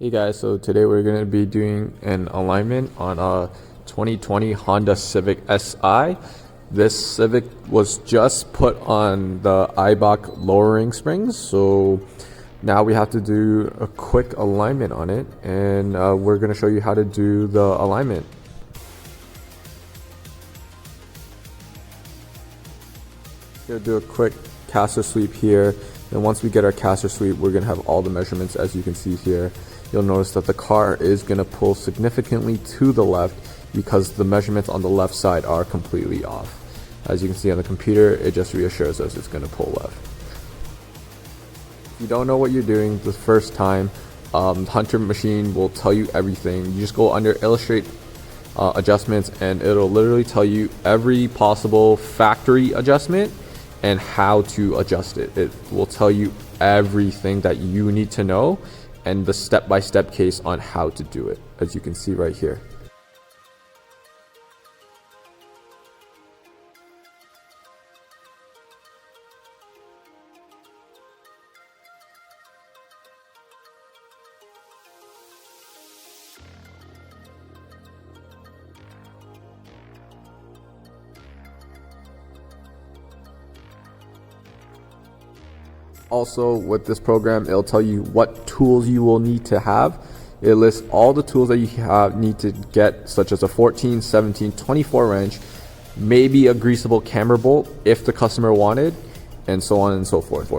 Hey guys, so today we're going to be doing an alignment on a 2020 Honda Civic Si. This Civic was just put on the Eibach lowering springs, so now we have to do a quick alignment on it, and we're going to show you how to do the alignment. Gonna do a quick caster sweep here, and once we get our caster sweep, we're going to have all the measurements as you can see here. You'll notice that the car is going to pull significantly to the left because the measurements on the left side are completely off. As you can see on the computer, it just reassures us it's going to pull left. If you don't know what you're doing the first time, Hunter machine will tell you everything. You just go under illustrate adjustments, and it'll literally tell you every possible factory adjustment and how to adjust it. It will tell you everything that you need to know and the step-by-step case on how to do it, as you can see right here. Also, with this program, it'll tell you what tools you will need to have. It lists all the tools that you need to get, such as a 14, 17, 24 wrench, maybe a greasable camber bolt if the customer wanted, and so on and so forth.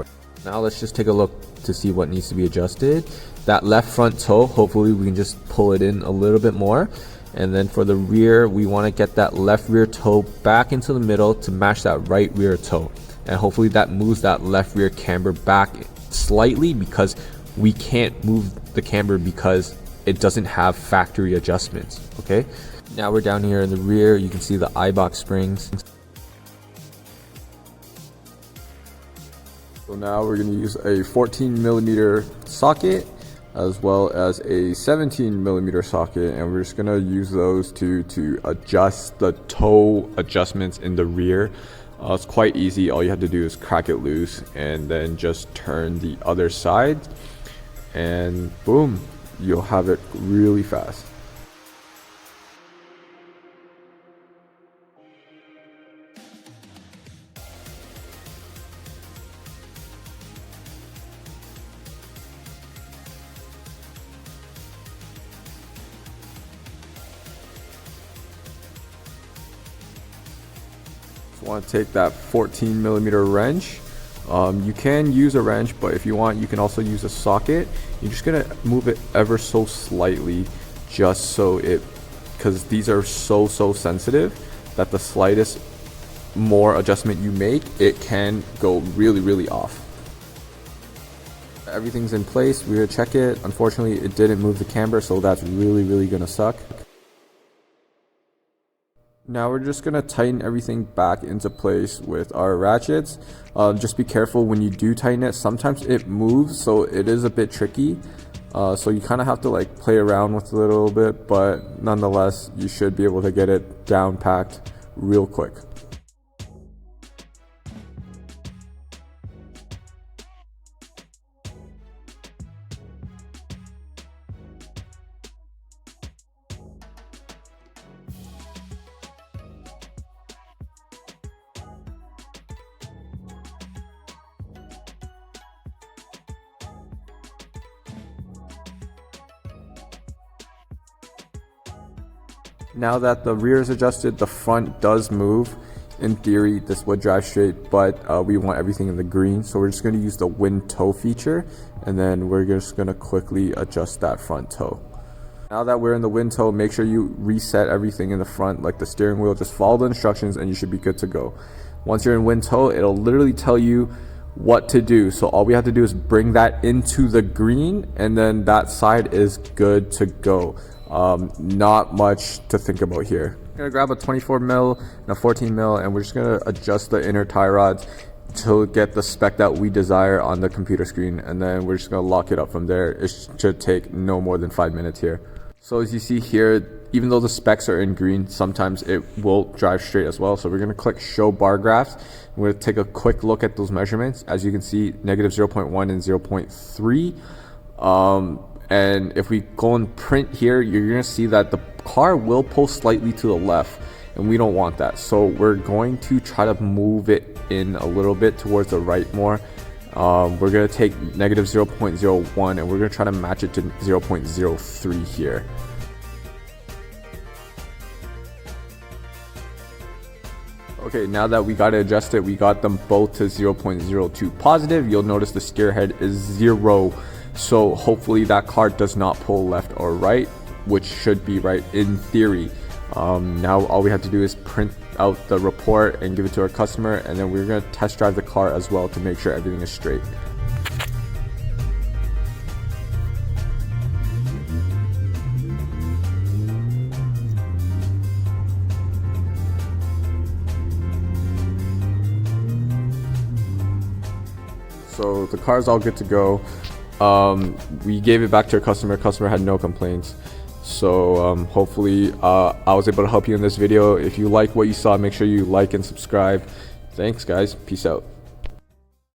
Now let's just take a look to see what needs to be adjusted. That left front toe, hopefully we can just pull it in a little bit more. And then for the rear, we want to get that left rear toe back into the middle to match that right rear toe. And hopefully that moves that left rear camber back slightly, because we can't move the camber because it doesn't have factory adjustments. Okay, now we're down here in the rear. You can see the Eibach springs. So now we're going to use a 14mm socket as well as a 17mm socket, and we're just going to use those to adjust the toe adjustments in the rear. It's quite easy. All you have to do is crack it loose and then just turn the other side, and boom, you'll have it really fast. Want to take that 14mm wrench. You can use a wrench, but if you want, you can also use a socket. You're just gonna move it ever so slightly, just so because these are so sensitive that the slightest more adjustment you make, it can go really off. Everything's in place. We're gonna check it. Unfortunately, it didn't move the camber, so that's really gonna suck. Now we're just going to tighten everything back into place with our ratchets. Just be careful when you do tighten it. Sometimes it moves, so it is a bit tricky. So you kind of have to like play around with it a little bit, but nonetheless, you should be able to get it down packed real quick. Now that the rear is adjusted, the front does move. In theory, this would drive straight, but we want everything in the green. So we're just going to use the wind toe feature, and then we're just going to quickly adjust that front toe. Now that we're in the wind toe, make sure you reset everything in the front, like the steering wheel. Just follow the instructions and you should be good to go. Once you're in wind toe, it'll literally tell you what to do. So all we have to do is bring that into the green, and then that side is good to go. Not much to think about here. I'm gonna grab a 24mm and a 14mm, and we're just gonna adjust the inner tie rods to get the spec that we desire on the computer screen, and then we're just gonna lock it up from there. It should take no more than 5 minutes here. So as you see here, even though the specs are in green, sometimes it will drive straight as well. So we're going to click show bar graphs. We're going to take a quick look at those measurements. As you can see, negative 0.1 and 0.3. And if we go and print here, you're gonna see that the car will pull slightly to the left, and we don't want that. So we're going to try to move it in a little bit towards the right more. We're gonna take negative 0.01 and we're gonna try to match it to 0.03 here. Okay, now that we got it adjusted, we got them both to 0.02 positive. You'll notice the steer head is 0. So hopefully that car does not pull left or right, which should be right in theory. Now all we have to do is print out the report and give it to our customer, and then we're going to test drive the car as well to make sure everything is straight. So the car is all good to go. We gave it back to our customer. Customer had no complaints. So hopefully I was able to help you in this video. If you like what you saw, make sure you like and subscribe. Thanks guys. Peace out.